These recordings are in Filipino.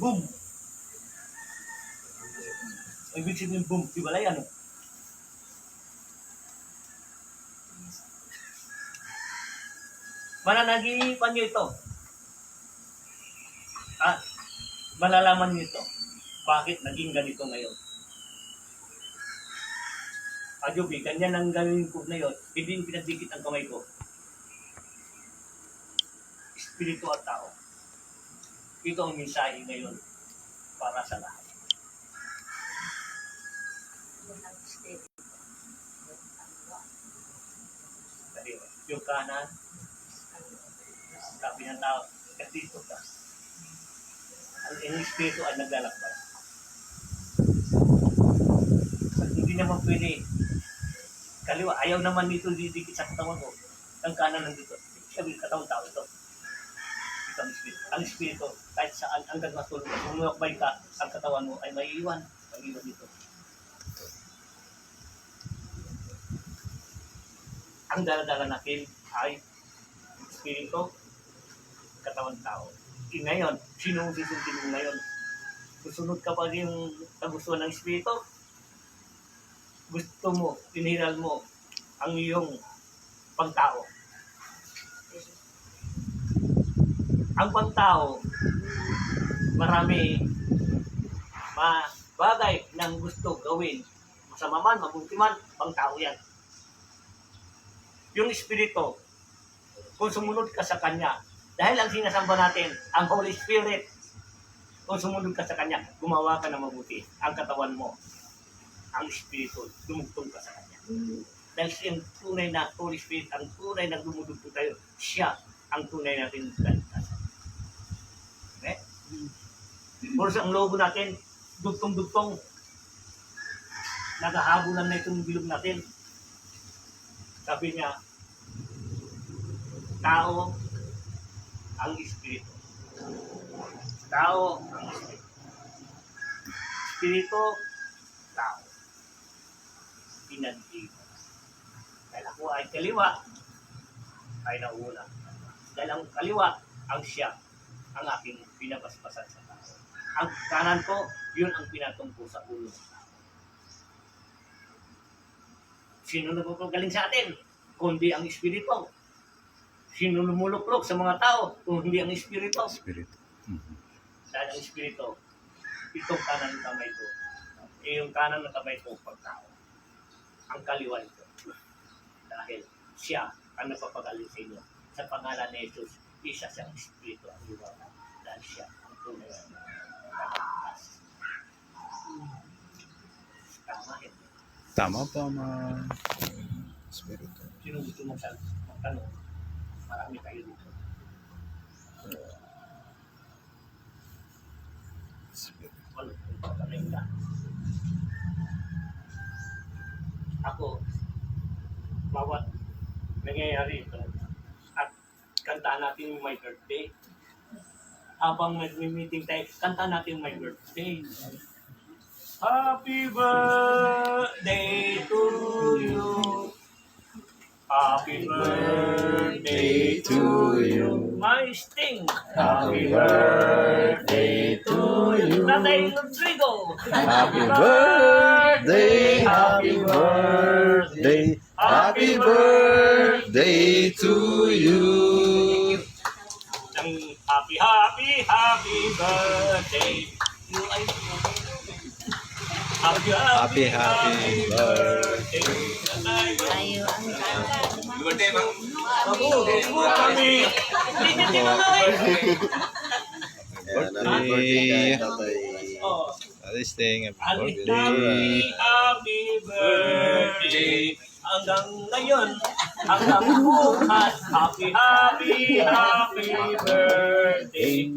Boom! Ibig sabihin boom, hiwalay ano? Mananagipan nyo ito. Malalaman nyo ito. Bakit naging ganito ngayon? Ajobi, ganyan ang gawin ko na yun. Hindi pinagdikit ang kamay ko. Espiritu at tao. Ito ang mensahe ngayon para sa lahat. Yung kanan, sabi ng tao, dito ka. Ang espiritu ay naglalakbay. Hindi naman pwede. Kaliwa, ayaw naman nito didikit sa katawan ko. Ang kanan nandito. Sabi, katawan tao ito. Ito ang espiritu. Ang espiritu, kahit saan, hanggang matulog, kung lumakbay ka, ang katawan mo ay maiiwan. Maiiwan dito. Ang dala-dala natin ay espiritu, katawan tao. Ngayon, sino ang susundin mo ngayon? Susunod ka pa rin yung kagustuhan ng espiritu? Gusto mo, tiniral mo ang iyong pagtao. Ang pagtao, marami bagay ng gusto gawin. Masama man, mabuti man, pagtao yan. Yung espiritu, kung sumunod ka sa Kanya, dahil ang sinasamba natin, ang Holy Spirit, kung sumunod ka sa Kanya, gumawa ka na mabuti. Ang katawan mo, ang espiritu, dumugtong ka sa Kanya. Dahil siya ang tunay na Holy Spirit, ang tunay na dumudugtong tayo, siya ang tunay natin kaligtasan. Okay? Puro ang logo natin, dugtong-dugtong, naghahabulan na itong bilog natin. Sabi niya, tao ang espiritu. Tao ang espiritu. Espiritu, tao. Pinag-iba. Dahil ako ay kaliwa, ay nauna. Dahil ang kaliwa, ang siya, ang aking pinabasbasan sa tao. Ang kanan ko, yun ang pinatungko sa ulo. Sino nagpapagaling sa atin? Kundi ang espiritu. Sino lumuluklok sa mga tao? Kung hindi ang espiritu. Espiritu. Dahil ang espiritu, itong kanan ng kamay ko. Yung kanan ng kamay ko, pagtao. Ang kaliwa ito. Dahil siya ang nagpapagaling sa inyo. Sa pangalan ni Jesus, isa siyang espiritu ang liwanag. Dahil siya ang tunay na nagpapagaling. Tama yun. Tama pa, espiritu. Sino gusto mong magtanong? Marami tayo dito. Ano? Pagkakaroon na. Ako, bawat nangyayari ito at kantaan natin yung my birthday. Habang nag-meeting tayo, kantaan natin yung my birthday. Happy birthday to you. Happy birthday to you. My Sting. Happy birthday to you. Tatay Rodrigo. Happy birthday, happy birthday, happy birthday to you. Happy birthday. You ay Happy birthday. Tayo ang Kami. Birthday. Oh. Sting, happy birthday. Happy birthday. Hanggang ngayon, hanggang bukas, happy birthday.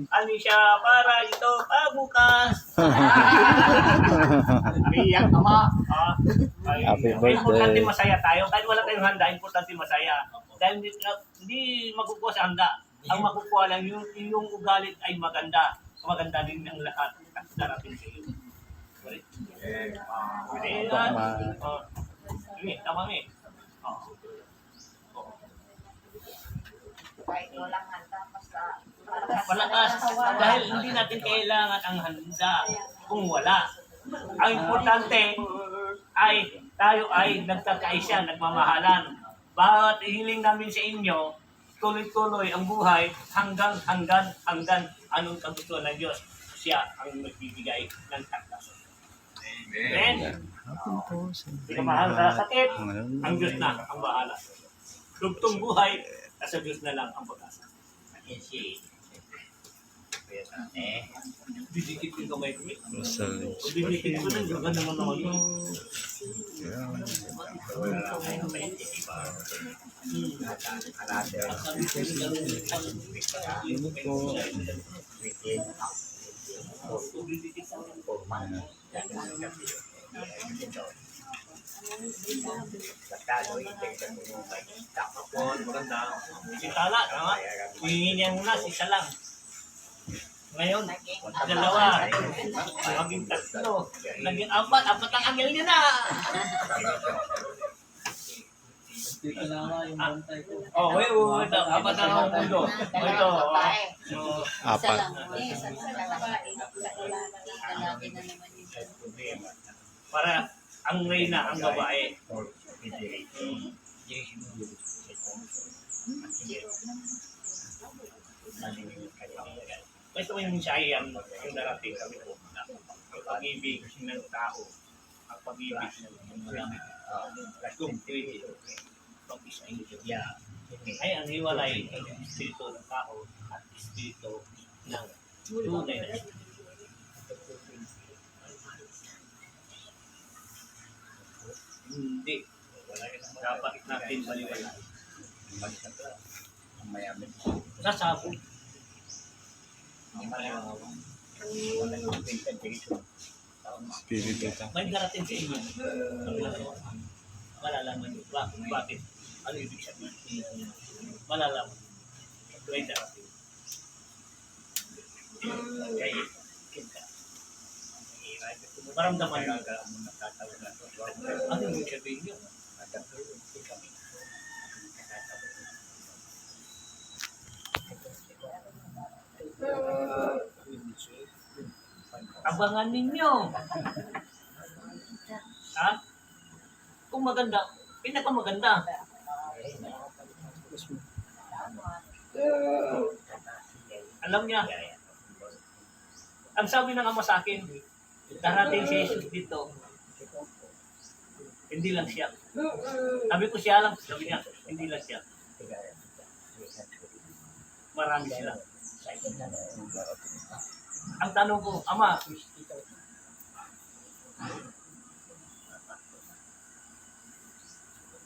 Alicia, para ito pagbukas. Iyak ka ma. Happy birthday. Importante masaya tayo. Kahit wala tayong handa, importante masaya. Dahil hindi makukuha sa handa. Ang makukuha lang yung ugalit ay maganda. Maganda din ang lahat at darating sa iyo. Correct? Ini, tama mi. kahit walang handa, basta Palakas. Dahil hindi natin kailangan ang handa kung wala. Ang importante ay tayo ay nagkakaisa, nagmamahalan. Bawat hiling namin sa inyo, tuloy-tuloy ang buhay hanggang anong kagustuhan ng Diyos. Siya ang magbibigay ng tagtas. Amen. Hindi ka mahal sa sakit, ang Diyos na ang bahala. Lugtong buhay, nasa Diyos na lang ang pag-asa. Didikit yung kamay ko. Rosalie. Didikit ko lang, ganda naman naman yun. Ano po? Si Tala, tama? Hihingi niya muna, isa lang. Ngayon, dalawa, maging tatlo, naging apat ang angel niya na. Oh, wait, ito, apat na ang mundo. Ito, Apat. para ang reyna, ang babae. Ito yung mensahe yung darating kami po. Ang pag-ibig ng tao, ang pag-ibig ng kumpleto, pag-isa ay ang hiwalay ng espiritu ng tao at espiritu ng tunay na espiritu. Hindi. Dapat natin baliwala. Sasabog. Espiritu ta. May darating sa inyo. Malalaman nyo. Bakit? Ano ibig sabihin? Malalaman. May darating. Kaya, maramdaman nyo. Ano ibig sabihin nyo? Abangan ninyo. Ha? Kung maganda, pinakamaganda. Alam niya, ang sabi ng Ama sa akin, darating si Jesus dito. Hindi lang siya. Sabi ko siya lang, sabi niya, hindi lang siya. Marami sila. Ang tanong ko, Ama,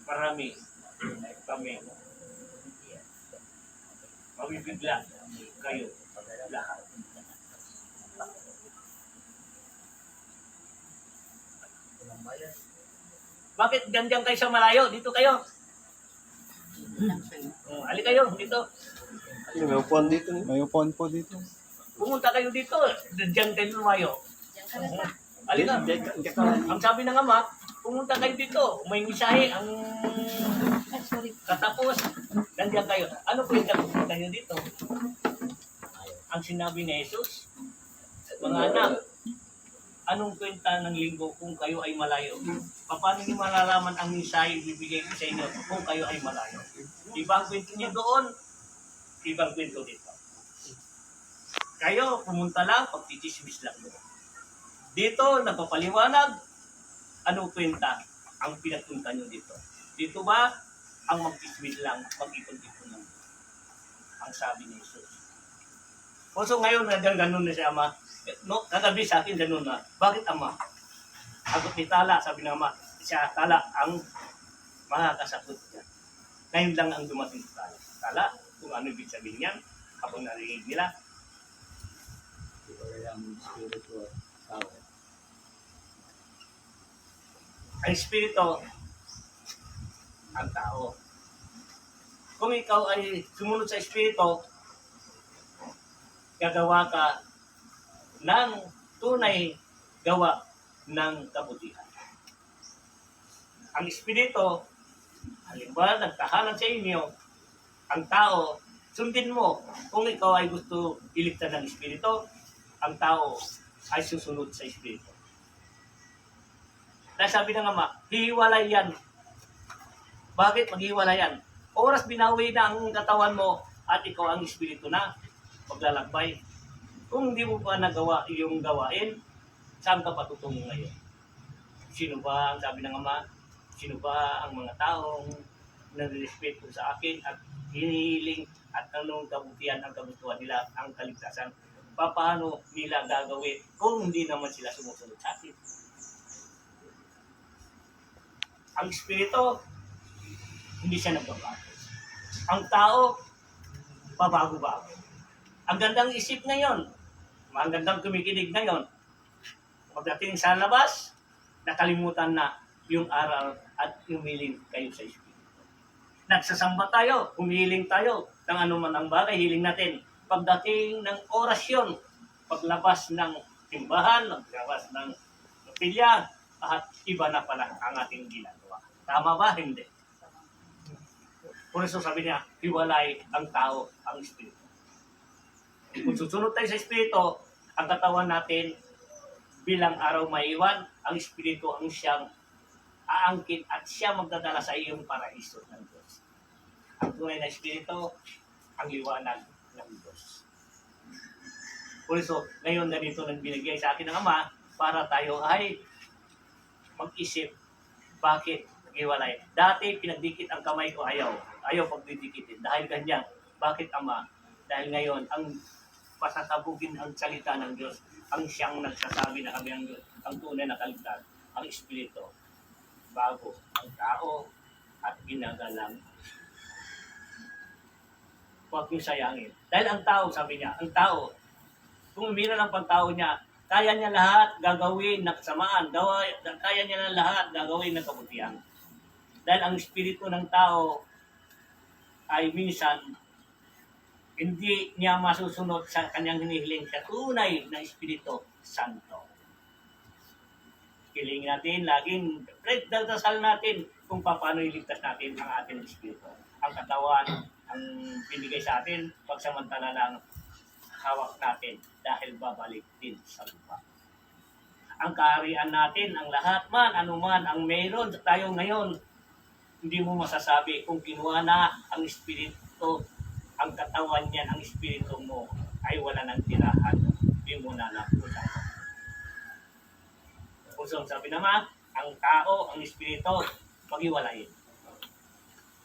marami kami. Mabibigla kayo lahat. Bakit ganyan kayo sa malayo? Dito kayo. Ali kayo, dito. May upuan dito. May upuan po dito. Pumunta kayo dito. Diyan kayo lumayo. Ali ka. Ang sabi ng Ama, pumunta kayo dito. May misahe ang katapos. Nandiyan kayo. Ano po yung pumunta nyo dito? Ang sinabi ni Jesus, mga anak, anong kwenta ng linggo kung kayo ay malayo? Paano niyo malalaman ang misahe bibigay ko sa inyo kung kayo ay malayo? Ibang kwento niyo doon, ibang kwento dito. Kayo, pumunta lang, pagtitismis lang doon. Dito, napapaliwanag, anong kwenta ang pinagpunta nyo dito? Dito ba, ang mag-iswid lang, mag-ipon-ipon lang? Ang sabi ni Jesus. So ngayon, ganun na si Ama. No, kagabi sa akin, ganun na. Bakit Ama? Sagot ni Tala, sabi ng Ama, siya Tala ang makakasagot niya. Ngayon lang ang dumating sa Tala. Tala, kung ano ibig sabihin niyan, habang narinig nila, ang espiritu, ang tao. Kung ikaw ay sumunod sa espiritu, gagawa ka ng tunay gawa ng kabutihan. Ang espiritu, halimbawa, nagtahanan sa inyo, ang tao, Sundin mo. Kung ikaw ay gusto iligtas ng Espiritu, ang tao ay susunod sa Espiritu. Dahil sabi ng Ama, hiwalay yan. Bakit maghiwalay yan? Oras binawi na ang katawan mo at ikaw ang Espiritu na maglalakbay. Kung hindi mo pa nagawa iyong gawain, saan ka patutungo ngayon? Sino ba, ang sabi ng Ama, sino ba ang mga taong nare-respeto sa akin at hinihiling at anong kabutihan ang kagustuhan nila, ang kaligtasan? Paano nila gagawin kung hindi naman sila sumusunod sa akin? Ang Espiritu, hindi siya nagbabago. Ang tao, pabago-bago. Ang gandang isip ngayon, ang gandang kumikinig ngayon, pagdating sa labas, nakalimutan na yung aral at humiling kayo sa Espiritu. Nagsasamba tayo, humiling tayo ng anuman ang bagay, hiling natin. Pagdating ng orasyon, paglabas ng timbahan, paglabas ng kapilya, at iba na pala ang ating ginagawa. Tama ba? Hindi. Por eso sabi niya, hiwalay ang tao, ang Espiritu. Kung susunod tayo sa Espiritu, ang katawan natin bilang araw maiwan, ang Espiritu ang siyang aangkin at siya magdadala sa iyong paraiso ng Diyos. Ang tunay na Espiritu, ang liwanag ng Diyos. Por eso, ngayon ganito nang binigay sa akin ng Ama para tayo ay mag-isip bakit naghiwalay. Dati pinagdikit ang kamay ko, ayaw pagdidikitin. Dahil ganyan, bakit Ama? Dahil ngayon, ang pasasabugin ang salita ng Diyos, ang siyang nagsasabi na kami ang Diyos, ang tunay na kaligtas, ang Espiritu, bago ang tao at ginagalang. Huwag niyo sayangin. Dahil ang tao, sabi niya, ang tao, kung umira ng pagtao niya, kaya niya lahat gagawin na kasamaan, kaya niya na lahat gagawin na kabutihan. Dahil ang Espiritu ng tao ay minsan hindi niya masusunod sa kanyang hinihiling sa tunay na Espiritu Santo. Hilingin natin, laging dasal natin kung paano iligtas natin ang ating Espiritu. Ang katawan, ang binigay sa atin, pagsamantala lang hawak natin dahil babalik din sa lupa. Ang kaharian natin, ang lahat man, anuman, ang meron sa tayo ngayon, hindi mo masasabi kung kinuha na ang Espiritu, ang katawan niyan, ang Espiritu mo, ay wala nang tirahan. Hindi mo na napunan. Kung sabi naman, ang tao, ang Espiritu, maghiwalayin.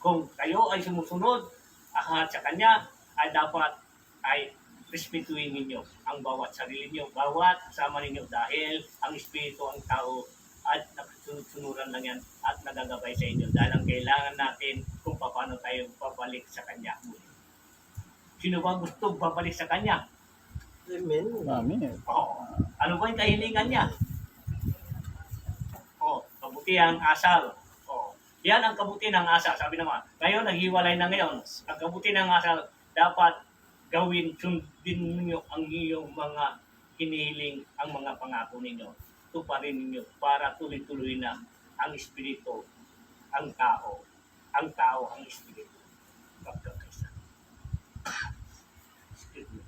Kung kayo ay sumusunod, at sa Kanya, ay dapat ay respetuhin ninyo ang bawat sarili niyo, bawat kasama ninyo dahil ang Espiritu, ang tao, at nagsunod-sunuran lang yan at nagagabay sa inyo dahil ang kailangan natin kung paano tayo babalik sa Kanya muli. Sino ba gusto babalik sa Kanya? Amen. Amen. Oh, ano ba yung kahilingan niya? Kabutihang asal. Yan ang kabutihan ng asal. Sabi naman, ngayon naghiwalay na ngayon. Ang kabutihan ng asal dapat gawin, sundin ninyo ang iyong mga hinihiling, ang mga pangako ninyo. Tuparin ninyo para tuloy-tuloy na ang Espiritu, ang tao, ang Espiritu. Pagkakaisa. Espiritu.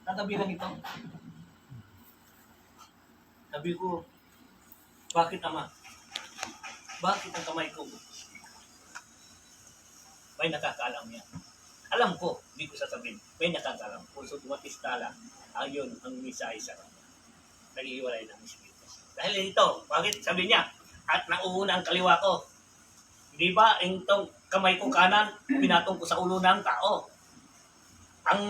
Tatabi lang ito. Sabi ko, bakit Ama? Bakit ang kamay ko? May nakakaalam yan. Alam ko, hindi ko sasabihin. May nakakaalam. Puso tumatista lang. Ayun ang misay sa kanya. Nag-iwalay ng Espiritu. Dahil ito, bakit sabi niya? At nauuna ang kaliwa ko. Di ba, itong kamay ko kanan, pinatong ko sa ulo ng tao. Ang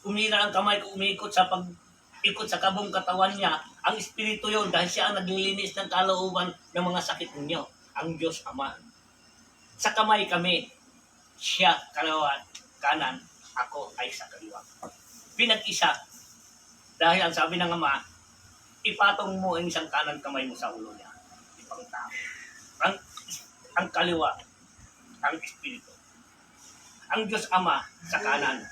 umira ang kamay ko, umiikot sa ikot sa kabong katawan niya, ang Espiritu yun dahil siya ang naglilinis ng kalooban ng mga sakit ninyo, ang Diyos Ama. Sa kamay kami, siya kalawa, kanan, ako ay sa kaliwa. Pinag-isa, dahil ang sabi ng Ama, ipatong mo ang isang kanan kamay mo sa ulo niya, ipang tao. Ang kaliwa, ang Espiritu. Ang Diyos Ama sa kanan,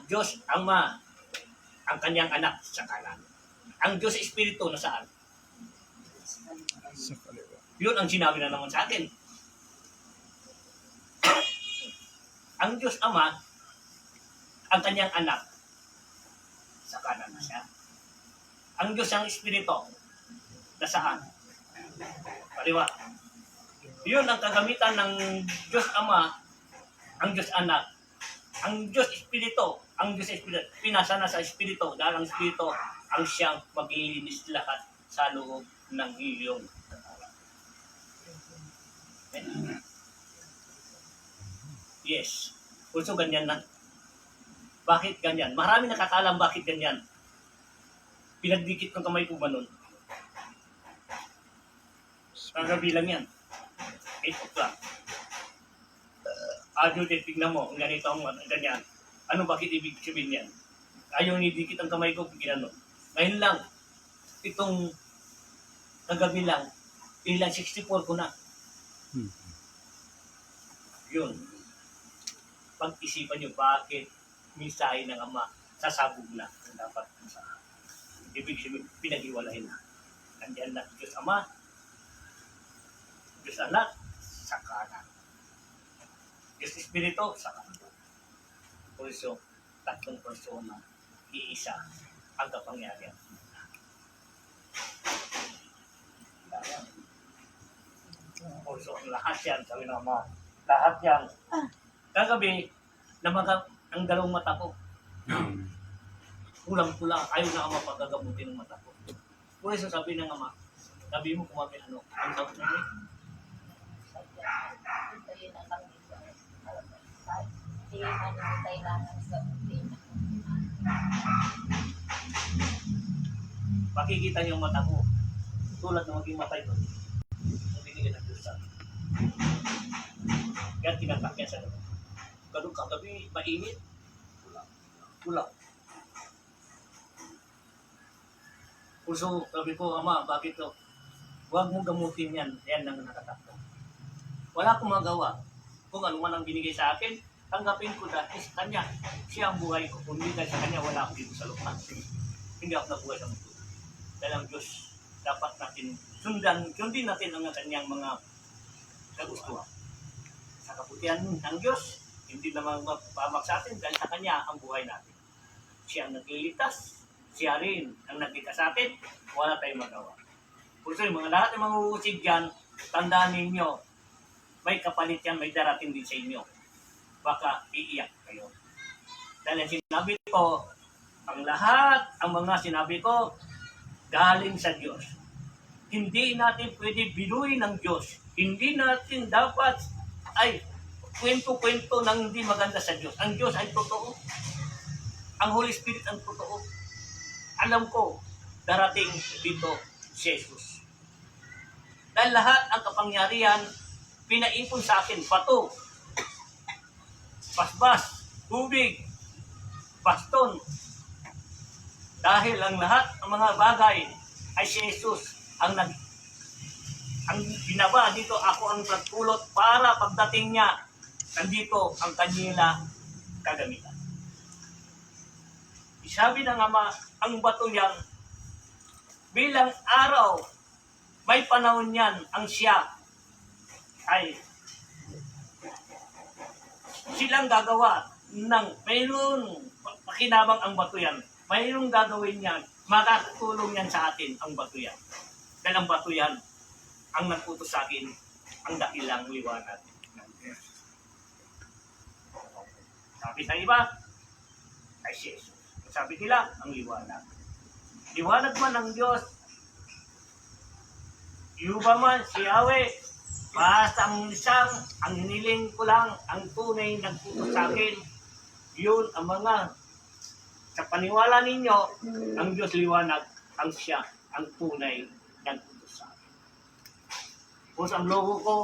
Diyos Ama, ang kanyang anak sa kanan. Ang Diyos Espiritu nasaan? Sa kaliwa. Yun ang sinabi na naman sa atin. Ang Diyos Ama, ang kanyang anak, sa kanan na siya. Ang Diyos ang Espiritu, nasaan? Kaliwa. Yun ang kagamitan ng Diyos Ama, ang Diyos Anak, ang Diyos Espiritu, pinasa na sa Espiritu, dahil ang Espiritu ang siyang maglilinis lahat sa loob ng iyong katawan. Yes. Also ganyan na. Bakit ganyan? Marami nakakaalam bakit ganyan. Pinagdikit ng kamay ko ba nun? Kagabi lang yan. 8 o'clock. Din, tignan mo, ganito ang ganyan. Ano, bakit ibig sabihin yan? Ayaw nidikit ang kamay ko, ginano. Ngayon lang, itong kagabi lang, ilan 64 ko na. Yun. Pag-isipan nyo bakit misahe ng Ama sasabog na ang dapat sa ibig sabihin, pinag-iwalay na. Nandiyan na Diyos Ama, Diyos Anak, sa kanan. Diyos Espiritu, sa kanan. Por eso, tatlong persona, iisa ang kapangyarihan. Por eso, lahat yan, sabi ng Ama, lahat yan. Kagabi, ang dalawang mata ko, kulang-kulang, ayaw na Ama pagkagamutin ng mata ko. Por eso, sabi ng Ama, sabi mo kung ano, ang sabi namin, makikita niyo ang mata ko. Tulad ng maging matay ko. Binigyan ng Diyos sa akin. Kaya tinatakyan sa loob. Ganun kagabi, mainit. Kulang. Puso, sabi ko, Ama, bakit to? Huwag mo gamutin yan. Yan ang nakatakbo. Wala akong magawa. Kung ano man ang binigay sa akin, tanggapin ko dahil sa kanya. Siya ang buhay ko. Kung hindi dahil sa kanya, wala ako dito sa lupa. Hindi ako nabuhay ng mundo. Dahil ang Diyos, dapat natin sundin natin ang kanyang mga kagustuhan. Sa kabutihan ng Diyos, hindi naman magpapamak sa atin dahil sa kanya ang buhay natin. Siya ang naglilitas, siya rin ang naglitas sa atin, wala tayong magawa. Puso yung mga lahat ng mga uusig dyan, tandaan ninyo, may kapalit yan, may darating din sa inyo. Baka iiyak kayo. Dahil sinabi ko, ang lahat, ang mga sinabi ko, galing sa Diyos. Hindi natin pwede biluin ng Diyos. Hindi natin dapat ay kwento-kwento ng hindi maganda sa Diyos. Ang Diyos ay totoo. Ang Holy Spirit ang totoo. Alam ko, darating dito si Jesus. Dahil lahat ang kapangyarihan, pinaipon sa akin, pato, basbas, tubig, baston. Dahil ang lahat ng mga bagay ay si Jesus ang binaba dito, ako ang nagpulot para pagdating niya, nandito ang kanyang kagamitan. Sabi ng Ama, ang bato yan, bilang araw, may panahon yan, ang siya ay silang gagawa ng mayroon pakinabang ang bato yan. Mayroong gagawin yan, makakatulong yan sa atin ang bato yan. Dahil ang bato yan, ang nagputos sa akin, ang dakilang liwanag ng Diyos. Sabi sa iba, ay si Jesus. Sabi nila, ang liwanag. Liwanag man ng Diyos, Yuba man, si Yahweh, basta ang isang, ang hiniling ko lang, ang tunay nagputos sa akin, yun ang mga sa paniwala ninyo, ang Diyos liwanag, ang siya, ang tunay nagputos sa akin. Kung ang logo ko,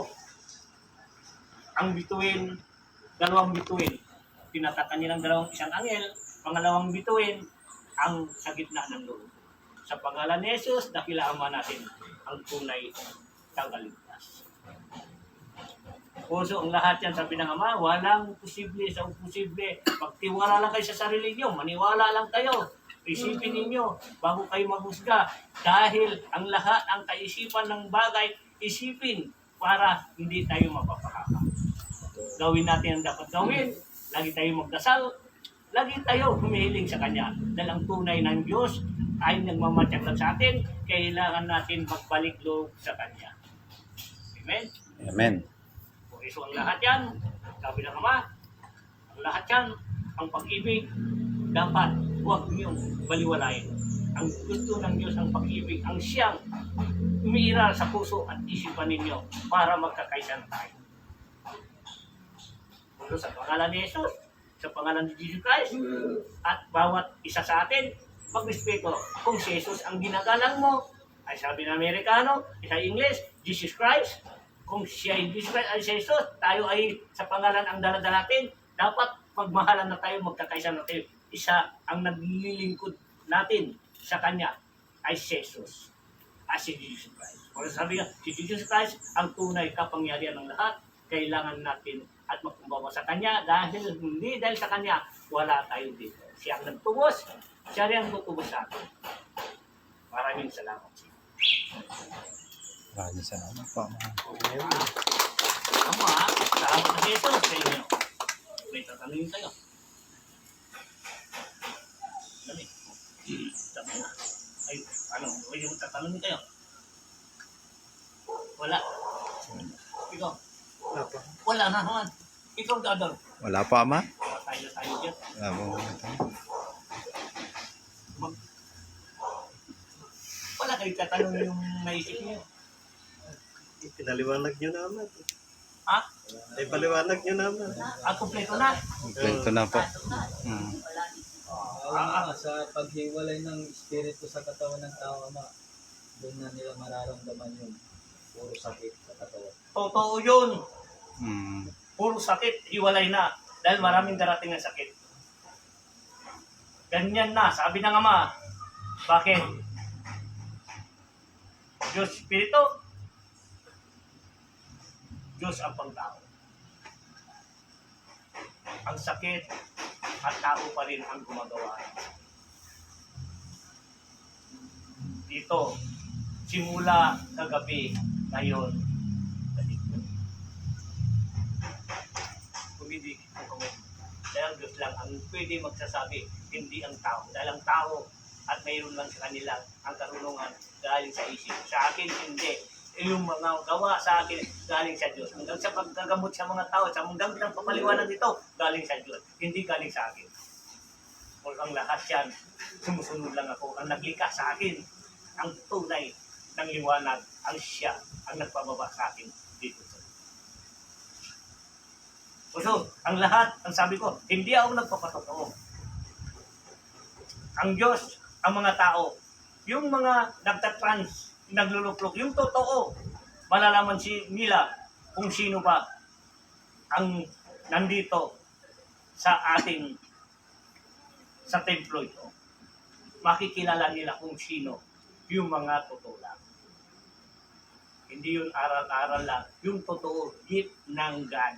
ang bituin, dalawang bituin. Pinatakan nilang isang angel, pangalawang bituin, ang sa gitna ng logo. Sa pangalan ni Jesus, dakila Ama natin ang tunay tagaligtas. Puso ang lahat yan, sabi ng Ama, walang posible sa imposible. Magtiwala lang kayo sa sarili nyo, maniwala lang kayo. Isipin ninyo bago kayo maghusga. Dahil ang lahat, ang kaisipan ng bagay, isipin para hindi tayo mapapahama. Gawin natin ang dapat gawin. Lagi tayo magdasal. Lagi tayo humihiling sa Kanya. Dahil ang tunay ng Diyos ay nagmamatyag sa atin. Kailangan natin magbalik loob sa Kanya. Amen? Amen. So ang lahat yan, sabi ng Ama, ang lahat yan, ang pag-ibig, dapat huwag niyong baliwalain. Ang gusto ng Diyos ang pag-ibig, ang siyang umiiral sa puso at isipan ninyo para magkakaisa tayo. So, sa pangalan ni Jesus, sa pangalan ni Jesus Christ, at bawat isa sa atin, magrespeto. Kung si Jesus ang ginagalang mo, ay sabi ng Amerikano, sa English, Jesus Christ. Kung siya ay Jesus Christ, ay si Jesus, tayo ay sa pangalan ang daladala natin, dapat magmahalan na tayo, magkakaisa na tayo. Isa ang naglilingkod natin sa Kanya ay si Jesus, ay si Jesus Christ. Kung sabi nga, si Jesus Christ ang tunay kapangyarihan ng lahat, kailangan natin at magkumbawa sa Kanya dahil hindi dahil sa Kanya, wala tayo dito. Siya ang nagtubos, siya rin ang tutubos sa atin. Maraming salamat. Maraming salamat po. Ama, salamat na Jesus sa inyo. May tatanungin kayo. Dali. Sabi na. Ay, ano, may yung tatanungin kayo. Wala. Ikaw. Wala po. Wala na naman. Ikaw, Dador. Wala po, Ama. Tayo dyan. Wala po. Wala kayo tatanong yung naisip niyo. Pinaliwanag nyo naman. Ha? Ay, paliwanag nyo naman. Kompleto na. Kompleto na po. Sa paghiwalay ng espiritu sa katawan ng tao, Ama, doon na nila mararamdaman yung puro sakit sa katawan. Totoo yun. Mm. Puro sakit, hiwalay na. Dahil maraming darating na sakit. Ganyan na, sabi ng Ama. Bakit? Diyos Espiritu, Diyos ang pagtao. Ang sakit at tao pa rin ang gumagawa. Dito, simula kagabi, ngayon, kumidi ko kami. Dahil ang Diyos lang ang pwede magsasabi, hindi ang tao. Dahil ang tao at mayroon lang sa kanila ang karunungan galing sa isip. Sa akin, hindi. Yung mga gawa sa akin galing sa Diyos. Hanggang sa paggagamot sa mga tao, sa hanggang ng papaliwanag dito, galing sa Diyos. Hindi galing sa akin. Kung ang lahat yan, sumusunod lang ako. Ang naglikha sa akin, ang tunay ng liwanag, ang siya, ang nagpababa sa akin dito. So, ang lahat, ang sabi ko, hindi ako nagpapatotoo. Ang Diyos, ang mga tao, yung mga nagtatrans, nagluluklok, yung totoo, malalaman nila kung sino ba ang nandito sa ating sa templo ito. Makikilala nila kung sino yung mga totoo lang. Hindi yung aral-aral lang, yung totoo, gift ng God.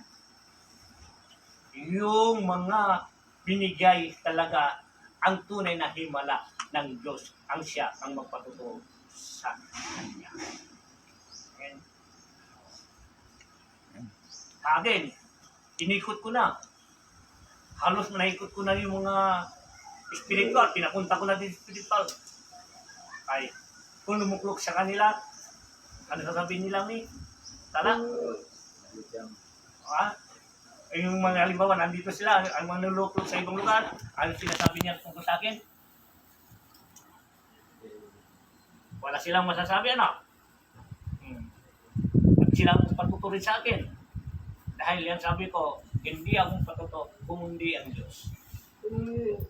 Yung mga binigay talaga ang tunay na himala ng Diyos, ang siya ang magpatutuo sa Kanya. And, again, inikot ko na. Halos naikot ko na yung mga spiritual. Pinapunta ko na din spiritual. Ay, kung lumuklok sa kanila, ano sasabihin nila ni? Tala? Yung mga halimbawa, nandito sila, ang mga nuluklok sa ibang lugar, ano sinasabi niya tungkol sa akin? Wala silang masasabi, ano? At silang patuturin sa akin. Dahil yan sabi ko, hindi akong patuto kung hindi ang Diyos.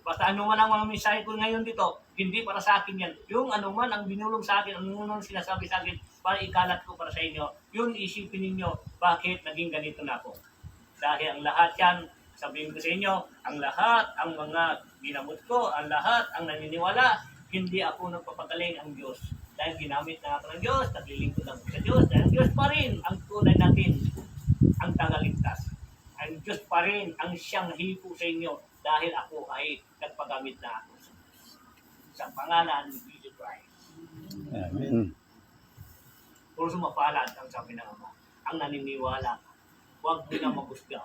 Basta ano man ang mga mensahe ko ngayon dito, hindi para sa akin yan. Yung ano man ang binulong sa akin, ano man sinasabi sa akin, para ikalat ko para sa inyo, yun isipin ninyo, bakit naging ganito na ako. Dahil ang lahat yan, sabihin ko sa inyo, ang lahat, ang mga ginamot ko, ang lahat, ang naniniwala, hindi ako nagpapagaling ang Diyos. Dahil ginamit na ako ng Diyos, naglilingkod ako sa Diyos, dahil ang Diyos pa rin ang tunay natin ang tagaligtas. Ang Diyos pa rin ang siyang hipo sa inyo dahil ako ay nagpagamit na ako sa pangalan ni Jesus Christ. Amen. Puro sumapalad ang sabi ng Ama. Ang naniniwala, huwag mo na maghusga.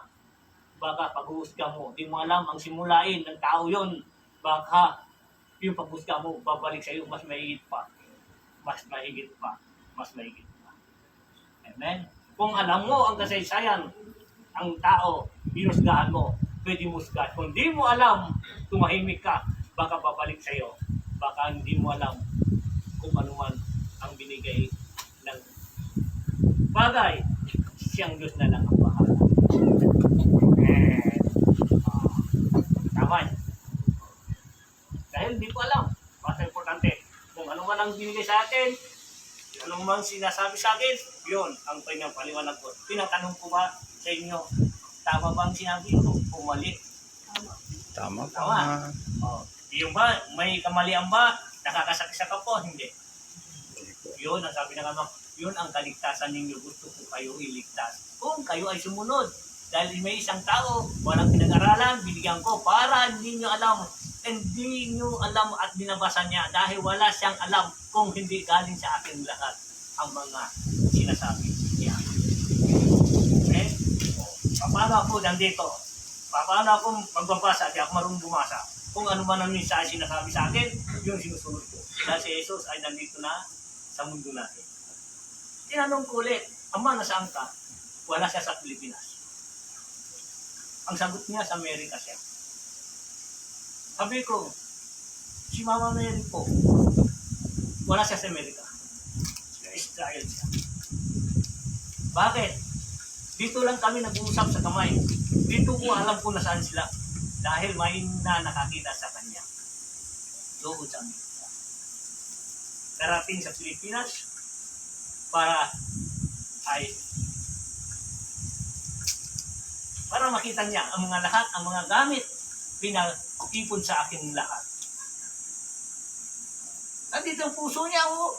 Baka paghuhusga mo, di mo alam ang simulain ng tao yon. Baka yung paghusga mo, babalik sa iyo mas mahigit pa. Mas mahigit pa. Mas mahigit pa. Amen? Kung alam mo ang kasaysayan, ang tao, hinusgahan mo, pwede mo husgahan. Kung di mo alam, tumahimik ka, baka babalik sa iyo. Baka hindi mo alam kung ano man ang binigay ng bagay. Siyang Diyos na lang ang bahala. Tama. Dahil hindi ko alam. Basta importante. Kung ano man ang binigay sa akin, ano man sinasabi sa akin, yun ang pinapaliwanag ko. Tinatanong ko ba sa inyo, tama ba ang sinabi ko? O mali? Tama pa. Tama. Yung ba, may kamalian ba? Nakakasakit sa kapwa? Hindi. Yun ang sabi ng Ama. Yun ang kaligtasan ninyo. Gusto ko kayo iligtas. Kung kayo ay sumunod. Dahil may isang tao, walang pinag-aralan, binigyan ko para hindi nyo alam. Hindi nyo alam at binabasa niya dahil wala siyang alam kung hindi galing sa akin lahat ang mga sinasabi niya. Okay? Paano ako nandito? Paano ako magbabasa? Di ako marunong bumasa. Kung ano man ang mensahe sinasabi sa akin, yun sinusunod ko. Dahil si Jesus ay nandito na sa mundo natin. Tinanong ko ulit, Ama, nasaan ka? Wala siya sa Pilipinas. Ang sagot niya sa Amerika siya. Sabi ko, si Mama Mary po, wala siya sa Amerika. Sa Israel siya. Bakit? Dito lang kami nag-uusap sa kamay. Dito ko alam kung nasaan sila. Dahil may na nakakita sa kanya. Doon sa Amerika. Darating sa Pilipinas para makita niya ang mga lahat, ang mga gamit, pinag-ipon sa akin lahat. Nandito ang puso niya, oh.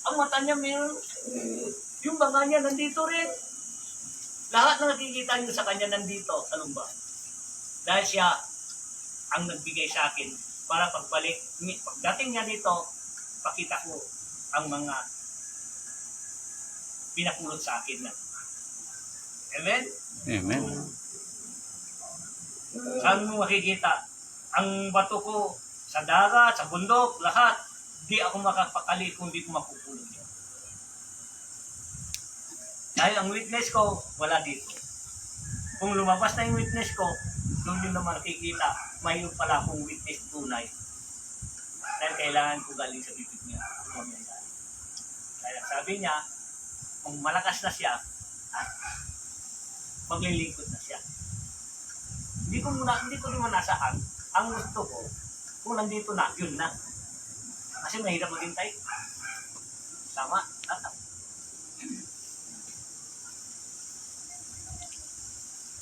Ang mata niya mayroon, yung banga niya nandito rin. Lahat na nakikita niyo sa kanya nandito sa lumba. Dahil siya ang nagbigay sa akin para pagdating niya dito, pakita ko ang mga pinapulot sa akin na. Amen? Amen. Saan mo makikita? Ang bato ko sa dagat, sa bundok, lahat, di ako makapakali kung di ko mapupulot yun. Dahil ang witness ko, wala dito. Kung lumabas na yung witness ko, doon yun naman nakikita, mayroon pala akong witness tunay. Dahil kailangan ko galing sa bibig niya. Kaya sabi niya, kung malakas na siya, maglilingkod na siya. Hindi ko naman nasahan. Ang gusto ko, kung nandito na, yun na. Kasi mahirap maghintay. Tama? Tama.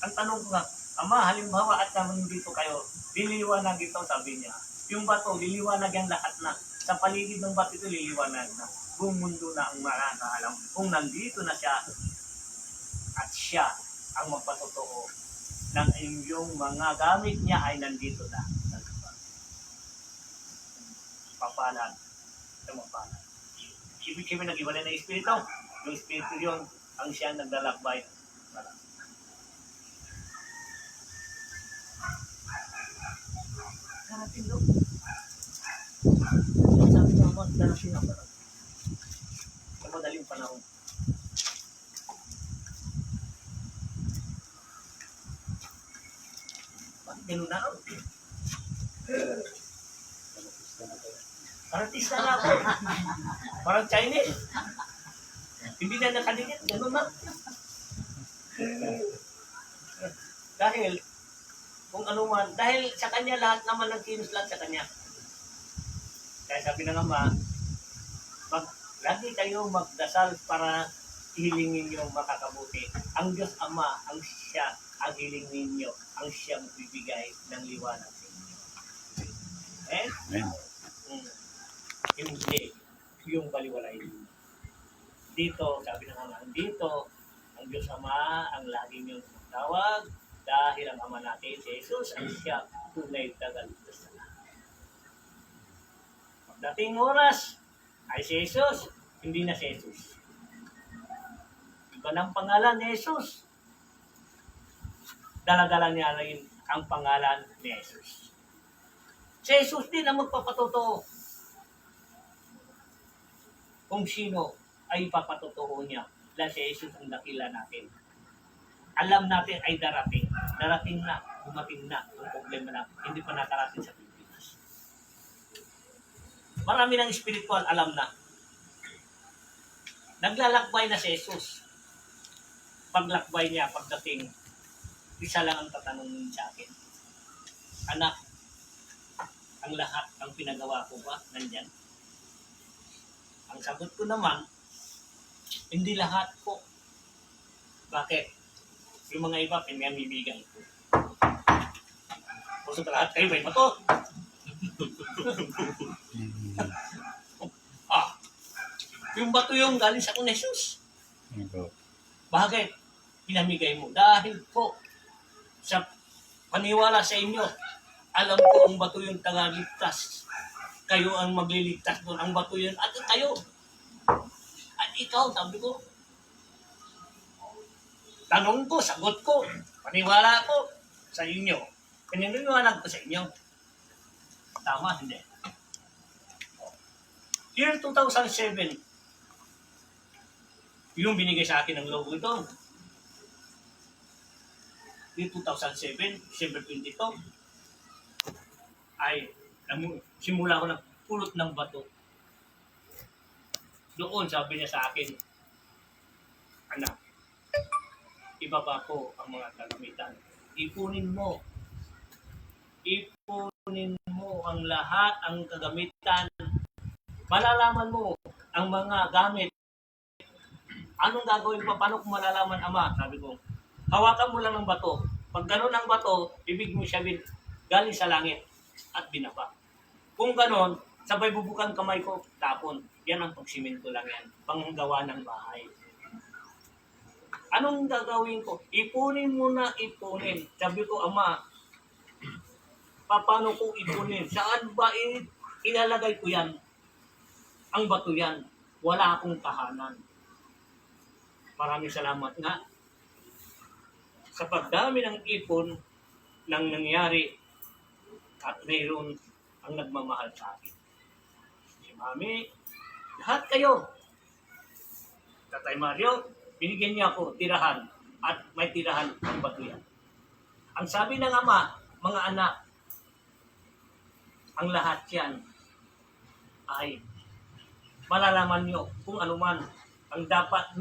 Ang tanong ko nga, Ama, halimbawa at naman dito kayo, liliwanag ito, sabi niya. Yung bato, liliwanag yan lahat na. Sa paligid ng bato ito, liliwanag na. Buong mundo na ang makakaalam. Kung nandito na siya, at siya ang magpatotoo ng inyong mga gamit niya ay nandito na. Papalan. Papalan. Ibig sabihin nag-iwalay na Espiritu. Yung Espiritu yun, ang siya naglalakbay. Darating doon. Sabi niya mo, darating ako. Sa madaling panahon. Ganun na ako. Artista na ako. Parang Chinese. Hindi na nakadikit. Ganun na. Dahil, kung ano man, dahil sa kanya lahat naman ng kilos lahat sa kanya. Kaya sabi ng Ama, lagi kayo magdasal para hilingin niyo makakabuti. Ang Diyos Ama, ang siya, ang hiling ninyo, ang siyang bibigay ng liwanag sa inyo. Eh? Amen. Hindi yung baliwalay. Dito, sabi ng Ama, dito, ang Diyos Ama ang lagi niyong tawag dahil ang Ama natin, si Jesus, ang siya tunay tagaligtas na lahat. Pagdating oras, ay si Jesus, hindi na si Jesus. Iba ng pangalan ni Jesus. Dala-dala niya rin ang pangalan ni Jesus. Si Jesus din ang magpapatotoo kung sino ay ipapatotoo niya dahil si Jesus ang dakila natin. Alam natin ay darating. Darating na, dumating na ang problema na hindi pa nakarating sa Pilipinas. Marami ng spiritual alam na. Naglalakbay na si Jesus. Paglakbay niya, pagdating, isa lang ang tatanungin sa akin. Anak, ang lahat ang pinagawa ko ba nandyan? Ang sagot ko naman, hindi lahat po. Bakit? Yung mga iba, pinamibigay ko. Kung sa lahat kayo, may bato. Yung bato yung galing sa kung Jesus. Bakit? Pinamigay mo. Dahil po, sa paniwala sa inyo, alam ko ang bato yung tagaligtas. Kayo ang magliligtas doon. Ang bato yun. At kayo. At ikaw, sabi ko. Tanong ko, sagot ko. Paniwala ko sa inyo. Pininiwanag ko sa inyo. Tama, hindi. Year 2007, yung binigay sa akin ng logo ito. Year 2007, December 22, ay simula ko ng pulot ng bato. Doon sabi niya sa akin, anak, ibaba ko ang mga kagamitan. Ipunin mo. Ipunin mo ang lahat, ang kagamitan. Malalaman mo ang mga gamit. Anong gagawin pa? Paano kung malalaman, Ama? Sabi ko, hawakan mo lang ng bato. Pag gano'n ang bato, ibig mo sabihin, galing sa langit at binaba. Kung gano'n, sabay bubukan kamay ko, tapon. Yan ang pagsiminto lang yan. Panggawa ng bahay. Anong gagawin ko? Ipunin mo na ipunin. Sabi ko, Ama, paano ko ipunin? Saan ba ilalagay ko yan? Ang bato yan. Wala akong tahanan. Maraming salamat nga. Sa pagdami ng ipon nang nangyari at mayroon ang nagmamahal sa akin. Si Mami, lahat kayo. Tatay Mario, binigyan niya ako tirahan at may tirahan ang bato yan. Ang sabi ng Ama, mga anak, ang lahat yan ay malalaman nyo kung ano man ang dapat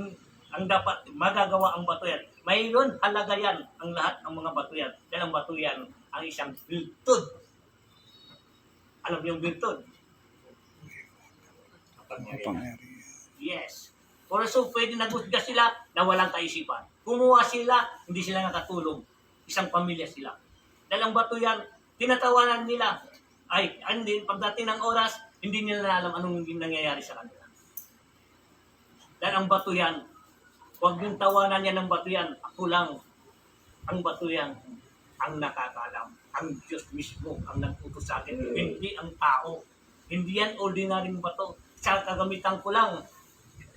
magagawa ang bato yan. Mayroon halaga yan ang lahat ng mga bato yan. Dahil ang bato yan ang isang virtud. Alam niyo yung virtud? Yes. Kung so pwede nagusga sila na walang kaisipan. Kumuha sila, hindi sila nakatulog. Isang pamilya sila. Dahil ang bato yan, tinatawanan nila. Ay, hindi, pagdating ng oras, hindi nila alam anong nangyayari sa kanila. Dahil ang bato yan, huwag yung tawanan niya ng bato yan. Ako lang, ang bato yan, ang nakakalam. Ang Diyos mismo ang nagputos sa akin. Hindi ang tao. Hindi yan ordinaryong bato. Sa kagamitan ko lang.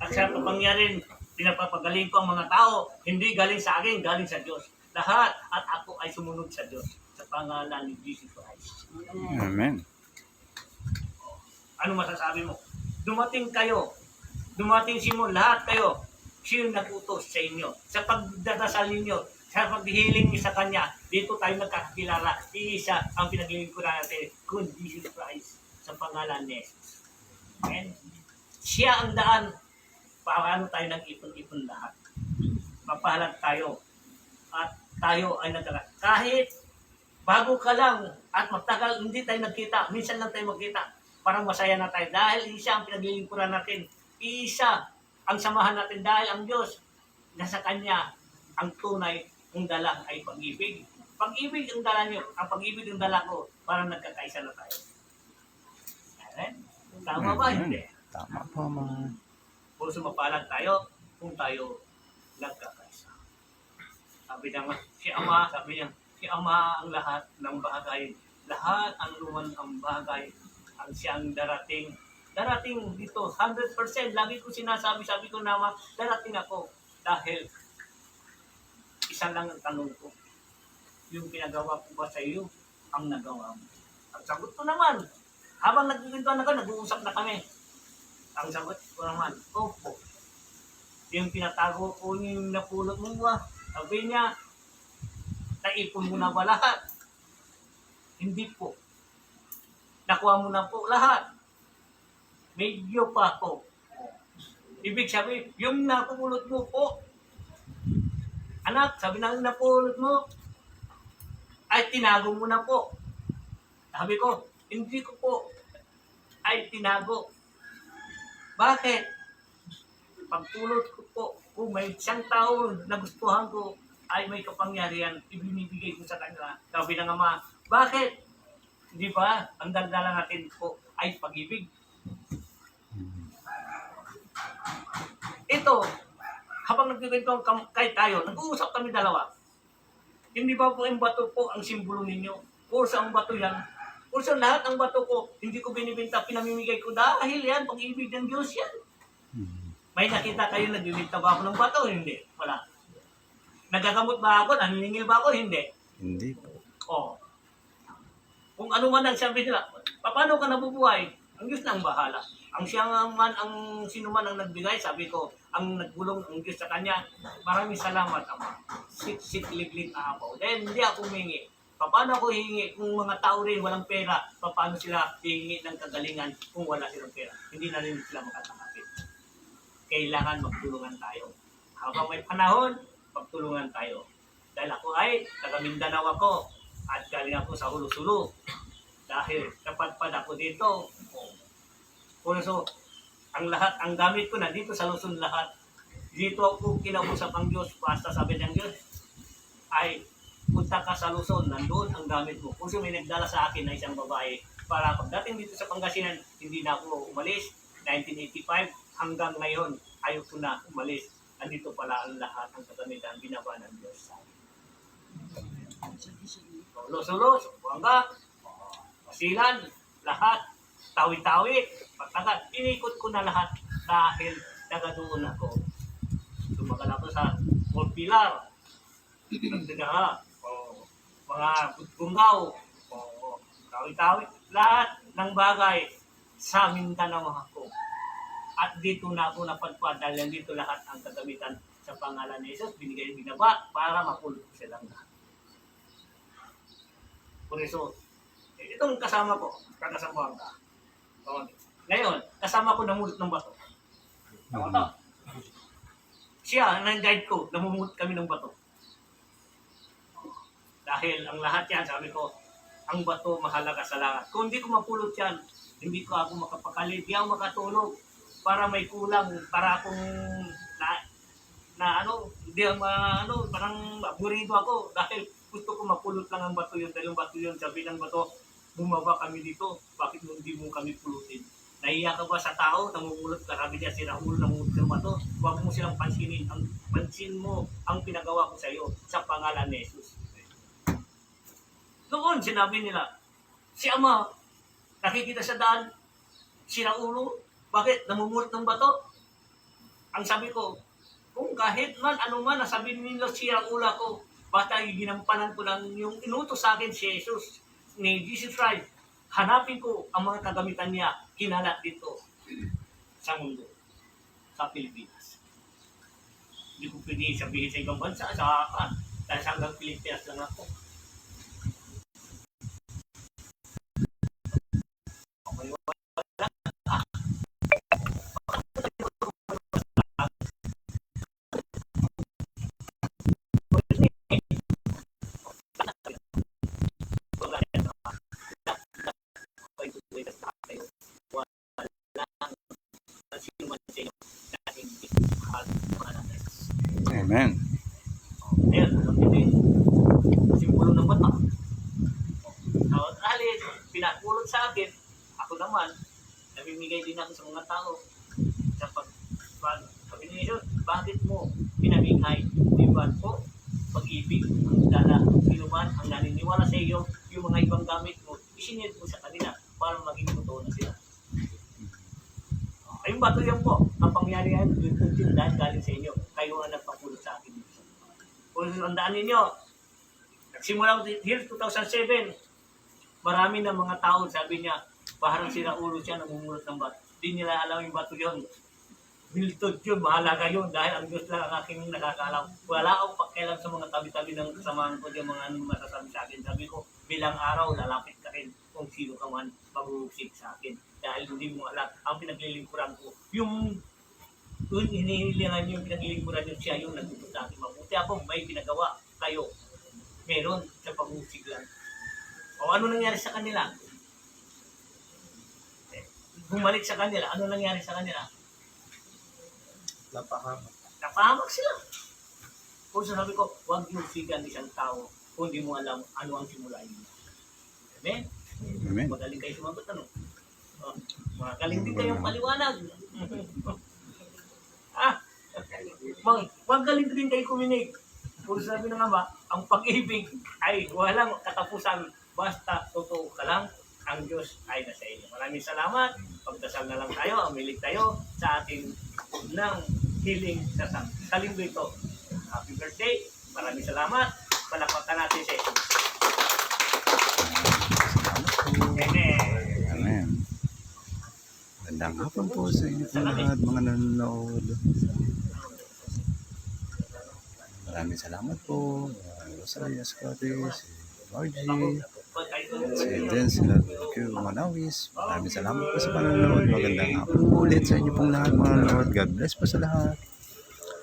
At sa kapangyarin, pinapapagaling ko ang mga tao. Hindi galing sa akin, galing sa Diyos. Lahat at ako ay sumunod sa Diyos. Sa pangalan ni Jesus Christ. Amen. Ano masasabi mo? Dumating kayo. Dumating si mo, lahat kayo. Siya nag-utos sa inyo. Sa pagdadasal ninyo, sa paghihiling niyo sa Kanya, dito tayo nagkakilala. Isa ang pinaglilingkuran natin, kung Jesus Christ, sa pangalan ni Jesus. Amen? Siya ang daan. Paano tayo nag-ipon-ipon lahat? Mapahalag tayo. At tayo ay nagkakilala. Kahit bago ka lang at matagal, hindi tayo nagkita. Minsan lang tayo magkita. Parang masaya na tayo. Dahil isa ang pinaglilingkuran natin. Isa ang samahan natin dahil ang Diyos nasa Kanya ang tunay kung dala ay pag-ibig. Pag-ibig ang dala niyo, ang pag-ibig ang dala ko, parang nagkakaisa na tayo. Amen? Tama ba? Hindi. Tama po, mga. Kung sumapalag tayo, kung tayo nagkakaisa. Sabi niya nga, sabi niya, si Ama ang lahat ng bagay, lahat ang luman ang bagay, ang siyang darating. Darating dito, 100%. Lagi ko sinasabi, sabi ko naman, darating ako. Dahil, isa lang ang tanong ko. Yung pinagawa ko ba sa iyo, ang nagawa mo? Ang sagot ko naman, habang nagkikwentuhan ako, nag-uusap na kami. Ang sagot ko naman, opo. Yung pinatago ko yung napulot mo ba? Sabi niya, naipon mo na ba lahat? Hindi po. Nakuha mo na po lahat. Medyo pa po. Ibig sabihin, yung napulot mo po, anak, sabi na napulot mo, ay tinago mo na po. Sabi ko, hindi ko po ay tinago. Bakit? Pagpulot ko po, kung may isang tao na gustuhan ko, ay may kapangyarihan, ibinibigay ko sa kanila. Sabi ng Ama, bakit? Di ba? Ang daldala natin po ay pag-ibig. Ito, habang nagkikwentuhan kahit tayo, nag-uusap kami dalawa. Hindi ba po yung bato po ang simbolo ninyo? Kursa ang bato yan. Kursa lahat ang bato ko, hindi ko binibinta, pinamimigay ko dahil yan, pag-ibig ng Diyos yan. May nakita kayo, nagbibinta ba ako ng bato? Hindi. Wala. Nagagamot ba ako? Naniningil ba ako? Hindi. Hindi po. Oo. Kung ano man ang sabi nila, paano ka nabubuhay? Ang Diyos na ang bahala. Ang siya man, ang sino man ang nagbigay, sabi ko, ang nagbulong ang Diyos sa kanya, maraming salamat, Ama. Sit-liglig ahapaw. Dahil hindi ako humingi. Paano ako hihingi kung mga tao rin walang pera? Paano sila hihingi ng kagalingan kung wala silang pera? Hindi na rin sila makatanggapin. Kailangan magtulungan tayo. Habang may panahon, magtulungan tayo. Dahil ako ay taga Mindanao ako at galing ako sa Hulo-Sulo. Dahil napadpad ako dito. So, ang lahat, ang gamit ko na dito sa Luzon lahat. Dito ako kinausap ang Diyos. Basta sabi ng Diyos, ay punta ka sa Luzon, nandoon ang gamit mo. Kung may nagdala sa akin na isang babae, para pagdating dito sa Pangasinan, hindi na ako umalis. 1985 hanggang ngayon, ayaw ko na umalis. Andito pala ang lahat ng kagamitan binaba ng Diyos sa akin. Lolo-sulo, Buanga, Pasilan, lahat, tawi-tawi, pagtagat, inikot ko na lahat dahil nagadoon ako. Tumagal ako sa Fort Pilar, nagdaga, mga Bungaw, tawi-tawi, lahat ng bagay sa Mindanao ako. At dito na ako napadpad dahil dito lahat ang kagamitan sa pangalan ni Jesus, binigay binaba para mapulot ko silang lahat. Por eso, itong kasama ko, kakasabuhan ka. Ngayon, kasama ko namulot ng bato. Tama to? Siya, ang guide ko, namumulot kami ng bato. Dahil ang lahat yan, sabi ko, ang bato mahalaga sa lahat. Kung hindi ko mapulot yan, hindi ko ako makapakalit, hindi ako makatulog para may kulang, para akong hindi ako, parang aburido ako dahil gusto ko mapulot lang ang bato yun. Dahil yung bato yun, sabi ng bato, bumaba kami dito, bakit hindi mo kami pulutin? Nahiya ka ba sa tao, namumulot ka, sabi niya, si Raul, namumulot ka ng bato, huwag mo silang pansinin, pansin mo ang pinagawa ko sa iyo sa pangalan ni Jesus. Noon, sinabi nila, si Ama, nakikita sa daan, si Raul, bakit namumulot ng bato? Ang sabi ko, kung kahit man, ano man, nasabi nila si Raul ako, basta ginampanan ko lang yung inutos sa akin si Jesus, ni Jesus Christ, hanapin ko ang mga kagamitan niya, kinalat dito sa mundo, sa Pilipinas. Hindi ko pwede sabihin sa ibang bansa, dahil sa hanggang Pilipinas lang ako. Amen. Ayan, simbolo ng bata. Dahil pinapulot sa akin, ako naman, namimigay din ako sa mga tao sa Sabi ni Jesus, bakit mo pinaminghay? Di ba po, pag-ibig ang dala. Sino man ang naniniwala sa iyo, yung mga ibang gamit mo, isinid mo sa kanila para maging totoo na sila. Ayun ba, yan po, ang pangyarihan, yung dahil galing sa inyo, kayo ang nagpapulot sa akin. Kung tandaan ninyo, nagsimula year 2007, marami ng mga tao, sabi niya, parang sira-ulo siya, namumulot ng bato. Hindi nila alam yung bato yun. Miltod yun, mahalaga yun, dahil ang Diyos lang ang aking nakakaalam. Wala akong pakialam sa mga tabi-tabi ng kasamahan ko, yung mga masasabi sa akin. Sabi ko, bilang araw, lalapit ka rin kung sino ka man mag-uusik sa akin. Dahil hindi mo alam, ang pinaglilingkuran ko, yung hinihilingan yung pinaglilingkuran yung siya yung nagtutod sa akin. Mabuti ako, may pinagawa kayo. Meron sa pag-uusik lang. O ano nangyari sa kanila? Bumalik sa kanila, ano nangyari sa kanila? Napahamak. Napahamak sila. Kung sabi ko, huwag yung sigan isang tao kung di mo alam ano ang simula niya. Amen? Amen. Magaling kayo sumagot, ano? Magaling din kayong paliwanag. Magaling din kayo kuminig. Kung sabi na nga ba, ang pag-ibig ay walang katapusan. Basta totoo ka lang, ang Diyos ay nasa inyo. Maraming salamat. Pagdasal na lang tayo, umilig tayo sa ating ng healing sa linggo ito. Happy birthday. Maraming salamat. Palakpakan natin sa ito. Amen. Amen. Gandang hapon po sa inyo po lahat, mga nanonood. Maraming salamat po. Rosalia Scottish, Margie, si Den, sila Q Manawis. Maraming salamat po sa panonood. Magandang hapon po ulit sa inyo pong lahat, mga nanonood. God bless po sa lahat.